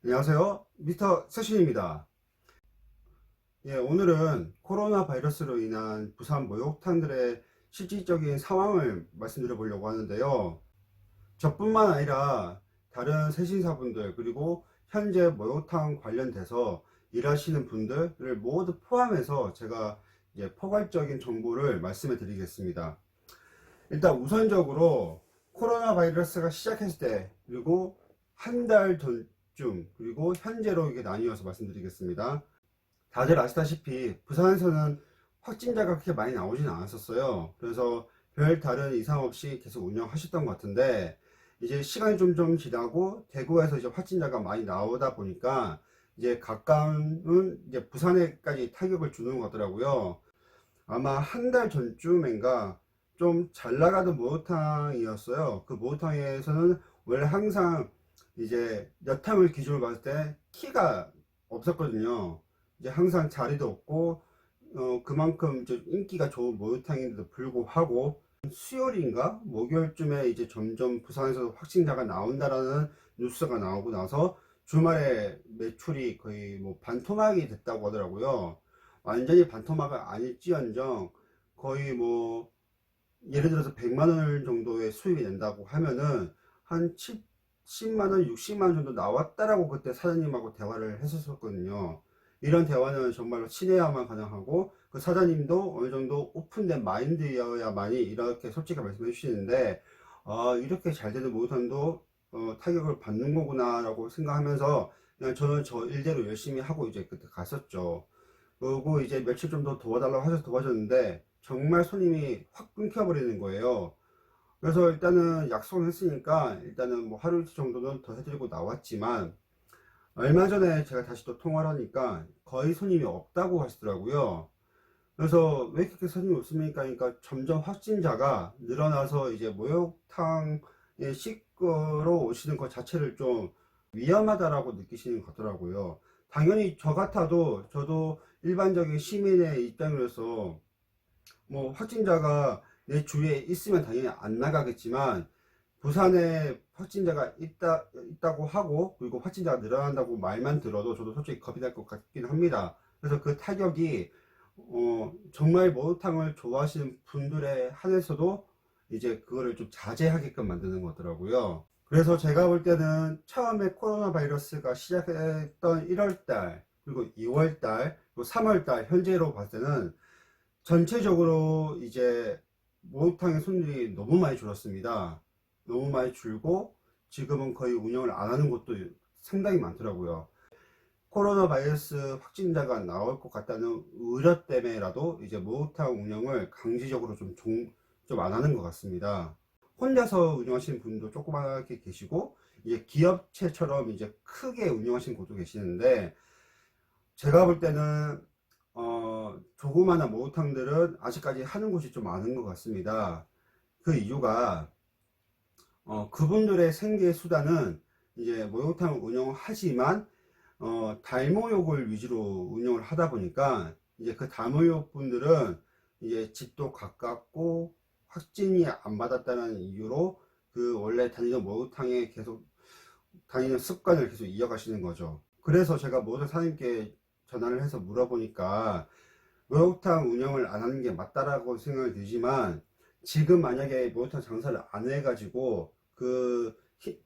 안녕하세요. 미스터 세신입니다. 예, 오늘은 코로나 바이러스로 인한 부산 목욕탕들의 실질적인 상황을 말씀드려 보려고 하는데요. 저뿐만 아니라 다른 세신사분들 그리고 현재 목욕탕 관련돼서 일하시는 분들을 모두 포함해서 제가 이제 포괄적인 정보를 말씀해 드리겠습니다. 일단 우선적으로 코로나 바이러스가 시작했을 때 그리고 한 달 전쯤 그리고 현재로 이게 나뉘어서 말씀드리겠습니다. 다들 아시다시피 부산에서는 확진자가 그렇게 많이 나오진 않았었어요. 그래서 별 다른 이상 없이 계속 운영하셨던 것 같은데 이제 시간이 좀 지나고 대구에서 이제 확진자가 많이 나오다 보니까 이제 가까운 이제 부산에까지 타격을 주는 거더라고요. 아마 한 달 전쯤인가 좀 잘 나가던 목욕탕이었어요. 그 목욕탕에서는 원래 항상 이제 여탕을 기준으로 봤을 때 키가 없었거든요. 이제 항상 자리도 없고 그만큼 좀 인기가 좋은 목욕탕인데도 불구하고 수요일인가 목요일쯤에 이제 점점 부산에서 확진자가 나온다라는 뉴스가 나오고 나서 주말에 매출이 거의 뭐 반토막이 됐다고 하더라고요. 완전히 반토막은 아닐지언정 거의 뭐 예를 들어서 100만 원 정도의 수입이 된다고 하면은 한 10만 원, 60만 원 정도 나왔다라고 그때 사장님하고 대화를 했었거든요. 이런 대화는 정말로 친해야만 가능하고 그 사장님도 어느 정도 오픈된 마인드여야만이 이렇게 솔직히 말씀해 주시는데 이렇게 잘 되는 모의선도 타격을 받는 거구나 라고 생각하면서 그냥 저는 저 일대로 열심히 하고 이제 그때 갔었죠. 그리고 이제 며칠 좀 더 도와달라고 하셔서 도와줬는데 정말 손님이 확 끊겨버리는 거예요. 그래서 일단은 약속을 했으니까 일단은 뭐 하루 이틀 정도는 더 해드리고 나왔지만 얼마 전에 제가 다시 또 통화를 하니까 거의 손님이 없다고 하시더라고요. 그래서 왜 이렇게 손님이 없습니까? 그러니까 점점 확진자가 늘어나서 이제 목욕탕에 씻으러 오시는 것 자체를 좀 위험하다라고 느끼시는 것 같더라고요. 당연히 저 같아도 저도 일반적인 시민의 입장으로서 뭐 확진자가 내 주위에 있으면 당연히 안 나가겠지만 부산에 확진자가 있다고 하고 그리고 확진자가 늘어난다고 말만 들어도 저도 솔직히 겁이 날 것 같긴 합니다. 그래서 그 타격이 정말 목욕탕을 좋아하시는 분들에 한해서도 이제 그거를 좀 자제하게끔 만드는 거더라고요. 그래서 제가 볼 때는 처음에 코로나 바이러스가 시작했던 1월달 그리고 2월달 그리고 3월달 현재로 봤을 때는 전체적으로 이제 목욕탕의 손님이 너무 많이 줄었습니다. 너무 많이 줄고 지금은 거의 운영을 안 하는 곳도 상당히 많더라고요. 코로나 바이러스 확진자가 나올 것 같다는 우려 때문에라도 이제 목욕탕 운영을 강제적으로 좀 안 하는 것 같습니다. 혼자서 운영하시는 분도 조그맣게 계시고 이제 기업체처럼 이제 크게 운영하시는 곳도 계시는데 제가 볼 때는 조그마한 목욕탕들은 아직까지 하는 곳이 좀 많은 것 같습니다. 그 이유가 그분들의 생계 수단은 이제 목욕탕을 운영하지만 달모욕을 위주로 운영을 하다 보니까 이제 그 달모욕 분들은 이제 집도 가깝고 확진이 안 받았다는 이유로 그 원래 다니던 목욕탕에 계속 다니는 습관을 계속 이어가시는 거죠. 그래서 제가 모든 사장님께 전화를 해서 물어보니까 목욕탕 운영을 안 하는 게 맞다라고 생각이 들지만 지금 만약에 목욕탕 장사를 안 해가지고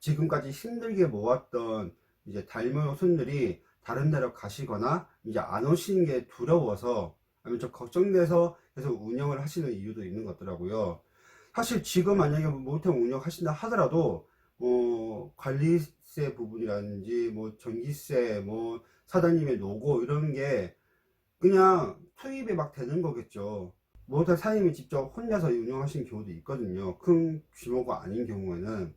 지금까지 힘들게 모았던 이제 달모욕 손님들이 다른 데로 가시거나 이제 안 오시는 게 두려워서 아니면 좀 걱정돼서 계속 운영을 하시는 이유도 있는 것 같더라고요. 사실 지금 만약에 목욕탕 운영하신다 하더라도 관리세 부분이라든지 뭐 전기세 뭐 사장님의 노고 이런 게 그냥 투입이 막 되는 거겠죠. 모든 사장님이 직접 혼자서 운영하시는 경우도 있거든요. 큰 규모가 아닌 경우에는.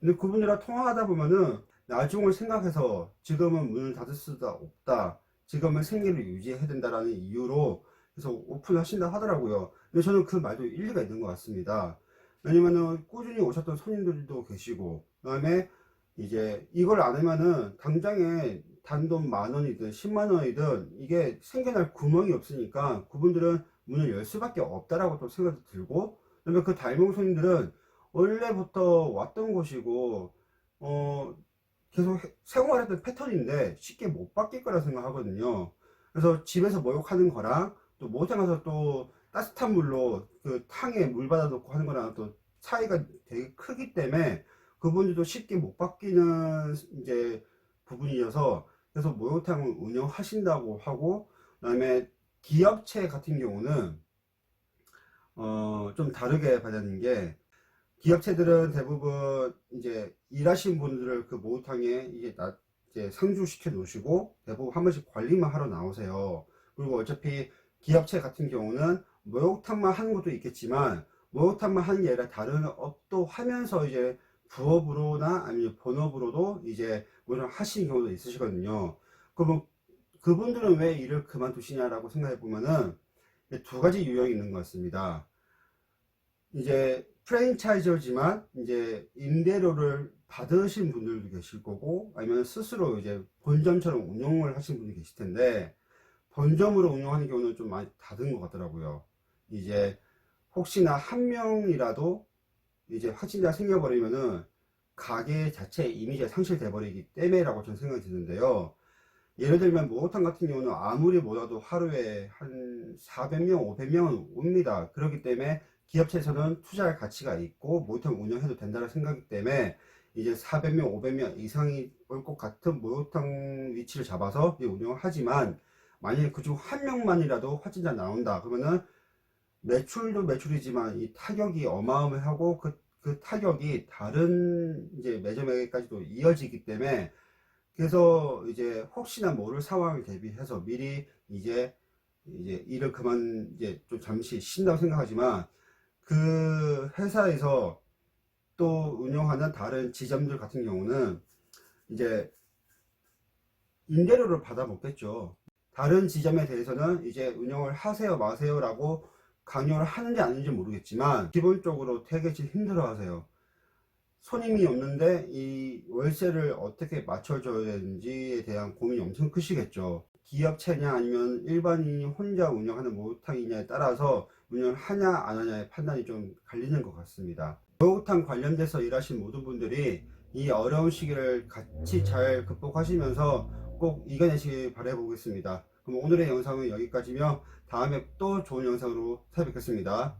근데 그분이랑 통화하다 보면은 나중을 생각해서 지금은 문을 닫을 수도 없다. 지금은 생계를 유지해야 된다라는 이유로 그래서 오픈을 하신다 하더라고요. 근데 저는 그 말도 일리가 있는 것 같습니다. 왜냐면은 꾸준히 오셨던 손님들도 계시고, 그 다음에 이제 이걸 안 하면은 당장에 단돈 만 원이든 10만 원이든 이게 생겨날 구멍이 없으니까 그분들은 문을 열 수밖에 없다라고 또 생각이 들고, 그다음에 그 닮은 손님들은 원래부터 왔던 곳이고, 어, 계속 생활했던 패턴인데 쉽게 못 바뀔 거라 생각하거든요. 그래서 집에서 목욕하는 거랑 또 목욕탕 가서 또 따뜻한 물로 그 탕에 물 받아 놓고 하는 거랑 또 차이가 되게 크기 때문에 그분들도 쉽게 못 바뀌는 이제 부분이어서, 그래서 목욕탕을 운영하신다고 하고, 그다음에 기업체 같은 경우는 좀 다르게 봐야 되는 게, 기업체들은 대부분 이제 일하신 분들을 그 목욕탕에 이제 상주시켜 놓으시고 대부분 한 번씩 관리만 하러 나오세요. 그리고 어차피 기업체 같은 경우는 목욕탕만 하는 것도 있겠지만, 목욕탕만 하는 게 아니라 다른 업도 하면서 이제 부업으로나 아니면 본업으로도 이제 목욕을 하시는 경우도 있으시거든요. 그러면 그분들은 왜 일을 그만두시냐라고 생각해 보면은 두 가지 유형이 있는 것 같습니다. 이제 프랜차이저지만 이제 임대료를 받으신 분들도 계실 거고, 아니면 스스로 이제 본점처럼 운영을 하신 분이 계실 텐데, 본점으로 운영하는 경우는 좀 많이 다른 것 같더라고요. 이제 혹시나 한 명이라도 이제 확진자가 생겨버리면은 가게 자체의 이미지가 상실돼 버리기 때문에라고 저는 생각이 드는데요. 예를 들면 목욕탕 같은 경우는 아무리 못와도 하루에 한 400명, 500명은 옵니다. 그렇기 때문에 기업체에서는 투자할 가치가 있고 목욕탕 운영해도 된다는 생각이기 때문에 이제 400명, 500명 이상이 올 것 같은 목욕탕 위치를 잡아서 운영을 하지만, 만약에 그중 한 명만이라도 확진자 나온다 그러면은 매출도 매출이지만 이 타격이 어마어마하고, 그 타격이 다른 이제 매점에게까지도 이어지기 때문에, 그래서 이제 혹시나 모를 상황을 대비해서 미리 이제 일을 그만 이제 좀 잠시 쉰다고 생각하지만, 그 회사에서 또 운영하는 다른 지점들 같은 경우는 이제 임대료를 받아 먹겠죠. 다른 지점에 대해서는 이제 운영을 하세요 마세요 라고 강요를 하는지 아닌지 모르겠지만, 기본적으로 되게 지금 힘들어 하세요. 손님이 없는데 이 월세를 어떻게 맞춰줘야 되는지에 대한 고민이 엄청 크시겠죠. 기업체냐 아니면 일반인이 혼자 운영하는 목욕탕이냐에 따라서 운영을 하냐 안 하냐의 판단이 좀 갈리는 것 같습니다. 목욕탕 관련돼서 일하신 모든 분들이 이 어려운 시기를 같이 잘 극복하시면서 꼭 이겨내시길 바라보겠습니다. 그럼 오늘의 영상은 여기까지며 다음에 또 좋은 영상으로 찾아뵙겠습니다.